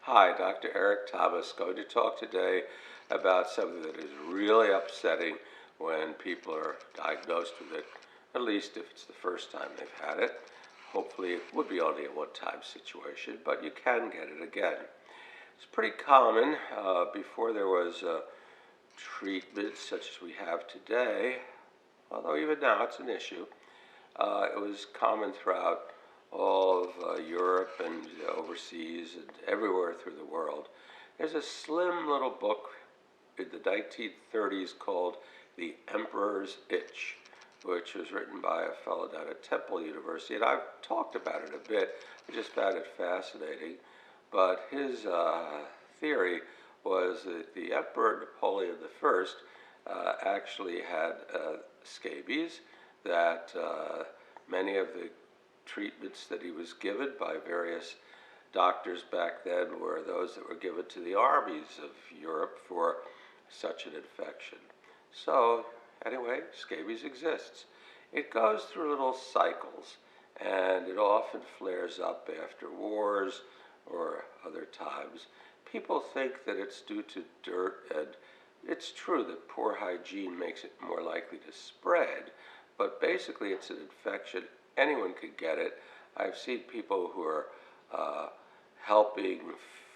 Hi, Dr. Eric Thomas, going to talk today about something that is really upsetting when people are diagnosed with it, at least if it's the first time they've had it. Hopefully it would be only a one-time situation, but you can get it again. It's pretty common. Before there was treatment such as we have today, although even now it's an issue. It was common throughout all of Europe and overseas and everywhere through the world. There's a slim little book in the 1930s called The Emperor's Itch, which was written by a fellow down at Temple University, and I've talked about it a bit. I just found it fascinating. But his theory was that the Emperor Napoleon I actually had scabies, that many of the treatments that he was given by various doctors back then were those that were given to the armies of Europe for such an infection. So anyway, scabies exists. It goes through little cycles, and it often flares up after wars or other times. People think that it's due to dirt, and it's true that poor hygiene makes it more likely to spread, but basically it's an infection. Anyone could get it. I've seen people who are helping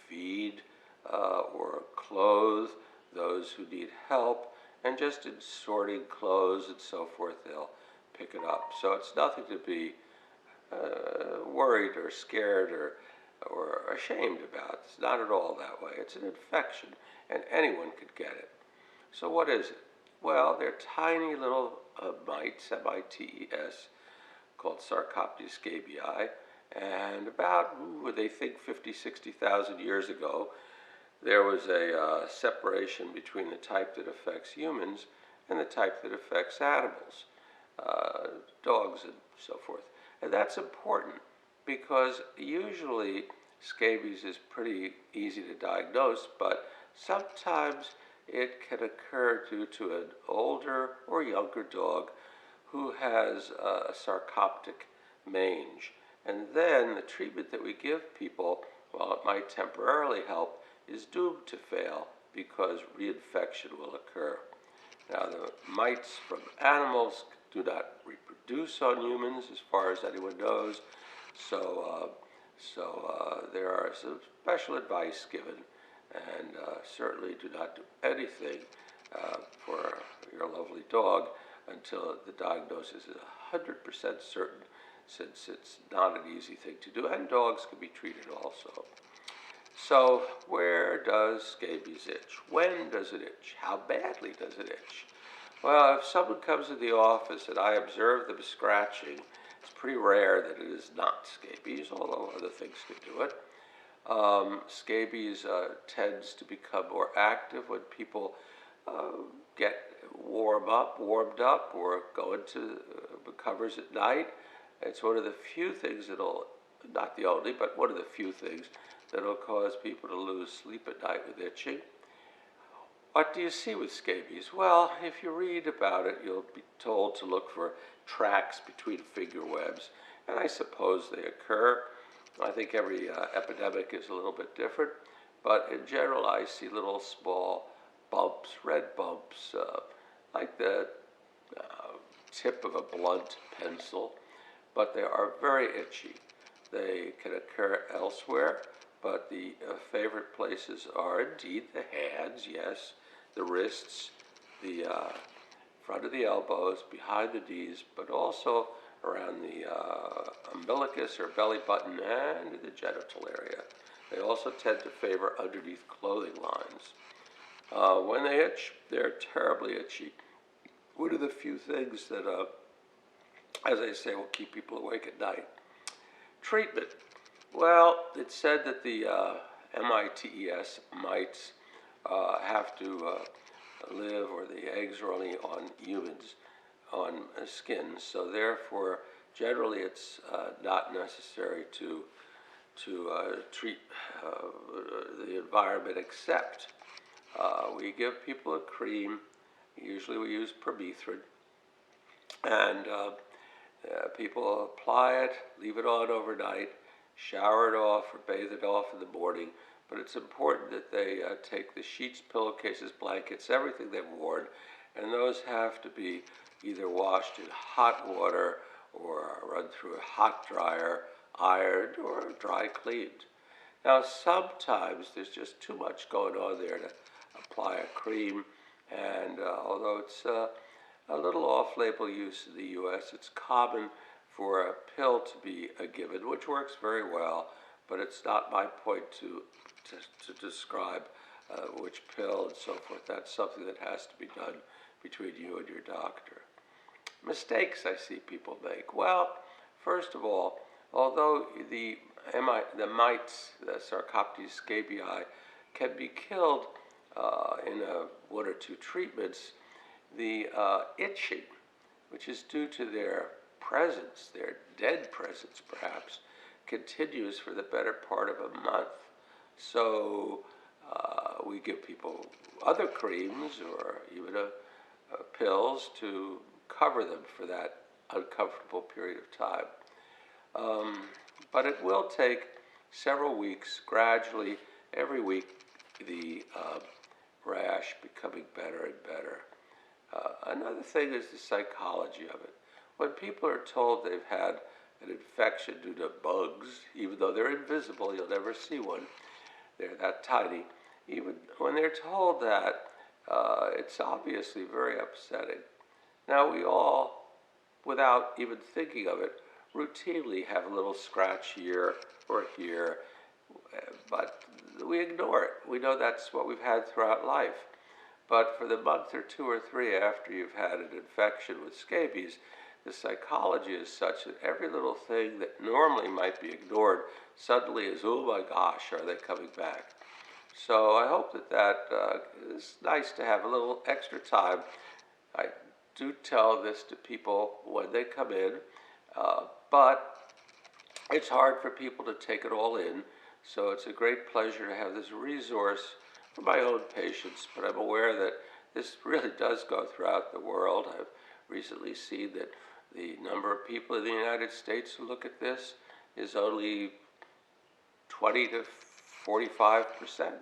feed or clothe those who need help, and just in sorting clothes and so forth, they'll pick it up. So it's nothing to be worried or scared or ashamed about. It's not at all that way. It's an infection, and anyone could get it. So what is it? Well, they're tiny little mites, M-I-T-E-S, called Sarcoptes scabii, and about, they think 50, 60,000 years ago, there was a separation between the type that affects humans and the type that affects animals, dogs and so forth. And that's important because usually scabies is pretty easy to diagnose, but sometimes it can occur due to an older or younger dog who has a sarcoptic mange. And then the treatment that we give people, while it might temporarily help, is doomed to fail because reinfection will occur. Now, the mites from animals do not reproduce on humans as far as anyone knows, so there are some special advice given, and certainly do not do anything for your lovely dog until the diagnosis is 100% certain, since it's not an easy thing to do, and dogs can be treated also. So where does scabies itch? When does it itch? How badly does it itch? Well, if someone comes to the office and I observe them scratching, it's pretty rare that it is not scabies, although other things can do it. Scabies tends to become more active when people get warmed up, or go into the covers at night. It's one of the few things that'll, not the only, but one of the few things that'll cause people to lose sleep at night with itching. What do you see with scabies? Well, if you read about it, you'll be told to look for tracks between finger webs, and I suppose they occur. I think every epidemic is a little bit different, but in general I see little small bumps, red bumps, like the tip of a blunt pencil, but they are very itchy. They can occur elsewhere, but the favorite places are indeed the hands, yes, the wrists, the front of the elbows, behind the knees, but also around the umbilicus or belly button and the genital area. They also tend to favor underneath clothing lines. When they itch, they're terribly itchy. One of the few things that, as I say, will keep people awake at night. Treatment. Well, it's said that the MITES mites have to live, or the eggs are only on humans, on skin. So therefore, generally, it's not necessary to treat the environment, except we give people a cream. Usually we use permethrin, and people apply it, leave it on overnight, shower it off or bathe it off in the morning, but it's important that they take the sheets, pillowcases, blankets, everything they've worn, and those have to be either washed in hot water or run through a hot dryer, ironed, or dry cleaned. Now, sometimes there's just too much going on there to apply a cream, and although it's a little off-label use in the U.S., it's common for a pill to be given, which works very well, but it's not my point to describe which pill and so forth. That's something that has to be done between you and your doctor. Mistakes I see people make. Well, first of all, although the mites, the Sarcoptes scabiei, can be killed in one or two treatments, the itching, which is due to their presence, their dead presence perhaps, continues for the better part of a month. So we give people other creams or even pills to cover them for that uncomfortable period of time. But it will take several weeks, gradually, every week, the rash becoming better and better. Another thing is the psychology of it. When people are told they've had an infection due to bugs, even though they're invisible, you'll never see one, they're that tiny, even when they're told that, it's obviously very upsetting. Now, we all, without even thinking of it, routinely have a little scratch here or here, but we ignore it. We know that's what we've had throughout life. But for the month or two or three after you've had an infection with scabies, the psychology is such that every little thing that normally might be ignored suddenly is, oh my gosh, are they coming back? So I hope that is nice to have a little extra time. I do tell this to people when they come in, but it's hard for people to take it all in. So it's a great pleasure to have this resource for my own patients, but I'm aware that this really does go throughout the world. I've recently seen that the number of people in the United States who look at this is only 20 to 45%.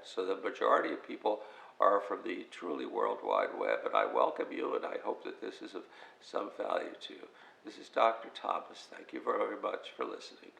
So the majority of people are from the truly World Wide Web, and I welcome you, and I hope that this is of some value to you. This is Dr. Thomas. Thank you very much for listening.